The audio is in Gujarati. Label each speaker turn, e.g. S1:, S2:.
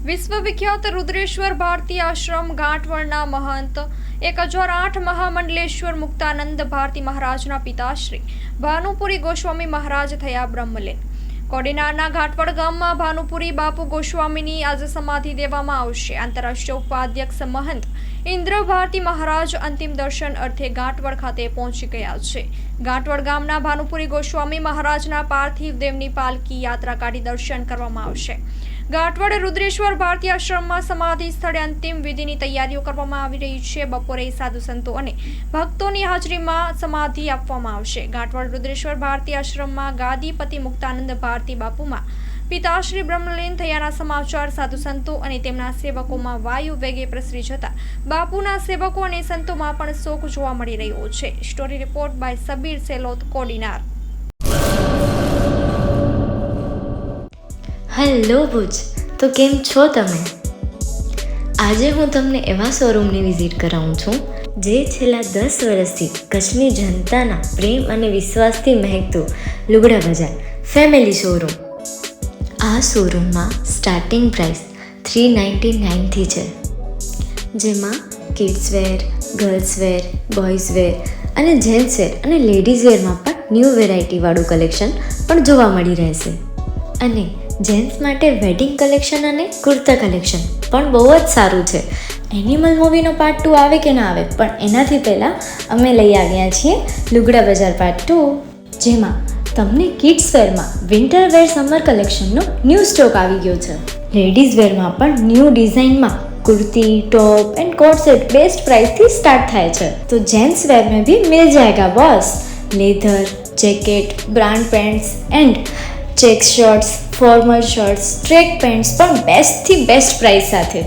S1: વિશ્વવિખ્યાત રુદ્રેશ્વર ભારતી આશ્રમ ગાંઠવણના મહંત 1008 મહામંડલેશ્વર મુક્તાનંદ ભારતી મહારાજના પિતાશ્રી ભાનુપુરી ગોસ્વામી મહારાજ થયા બ્રહ્મલીન. કોડીનારના ઘાટવડ ગામમાં ભાનુપુરી બાપુ ગોસ્વામીની આજે સમાધિ દેવામાં આવશે. આંતરરાષ્ટ્રીય ઉપાધ્યક્ષ મહંત ઇન્દ્ર ભારતી મહારાજ અંતિમ દર્શન અર્થે ઘાટવડ ખાતે પહોંચી ગયા છે. ઘાટવડ ગામના ભાનુપુરી ગોસ્વામી મહારાજના પાર્થિવ દેવની પાલકી યાત્રા કાઢી દર્શન કરવામાં આવશે. ઘાટવડ રુદ્રેશ્વર ભારતી આશ્રમમાં સમાધિ સ્થળે અંતિમ વિધિની તૈયારીઓ કરવામાં આવી રહી છે. બપોરે સાધુ સંતો અને ભક્તોની હાજરીમાં સમાધિ આપવામાં આવશે. ઘાટવડ રુદ્રેશ્વર ભારતી આશ્રમમાં ગાદીપતિ મુક્તાનંદ ભારતી બાપુમાં પિતાશ્રી બ્રહ્મલીન થયાના સમાચાર સાધુ સંતો અને તેમના સેવકોમાં વાયુ વેગે પ્રસરી જતા બાપુના સેવકો અને સંતોમાં પણ શોક જોવા મળી રહ્યો છે. Story report by Sabir Selot, Kodinar.
S2: Hello Bhuj, તો કેમ છો તમે? આજે હું તમને એવા શોરૂમની વિઝિટ કરાવું છું જે છેલ્લા 10 વર્ષથી કચ્છની જનતાના પ્રેમ અને વિશ્વાસથી મહેકતું લુગડા બજાર ફેમિલી શોરૂમ. આ શોરૂમમાં સ્ટાર્ટિંગ પ્રાઇસ 399થી છે, જેમાં kids wear, girls wear, boys wear અને જેન્ટ્સ વેર અને લેડીઝ વેરમાં પણ ન્યૂ વેરાયટીવાળું કલેક્શન પણ જોવા મળી રહેશે. અને જેન્ટ્સ માટે વેડિંગ કલેક્શન અને કુર્તા કલેક્શન પણ બહુ જ સારું છે. એનિમલ મૂવીનો પાર્ટ 2 આવે કે ના આવે, પણ એનાથી પહેલાં અમે લઈ આવ્યા છીએ લુગડા બજાર પાર્ટ 2, જેમાં તમને કિડ્સ વેરમાં વિન્ટર વેર સમર કલેક્શનનો ન્યૂ સ્ટોક આવી ગયો છે. લેડીઝ વેરમાં પણ ન્યૂ ડિઝાઇનમાં kurti, top and coat set best price थी स्टार्ट थाय छे. तो जेंट्स वेर में भी मिल जाएगा boss. Leather, jacket, brand pants and check shirts, formal shirts, track pants પણ બેસ્ટ થી બેસ્ટ પ્રાઇસ સાથે.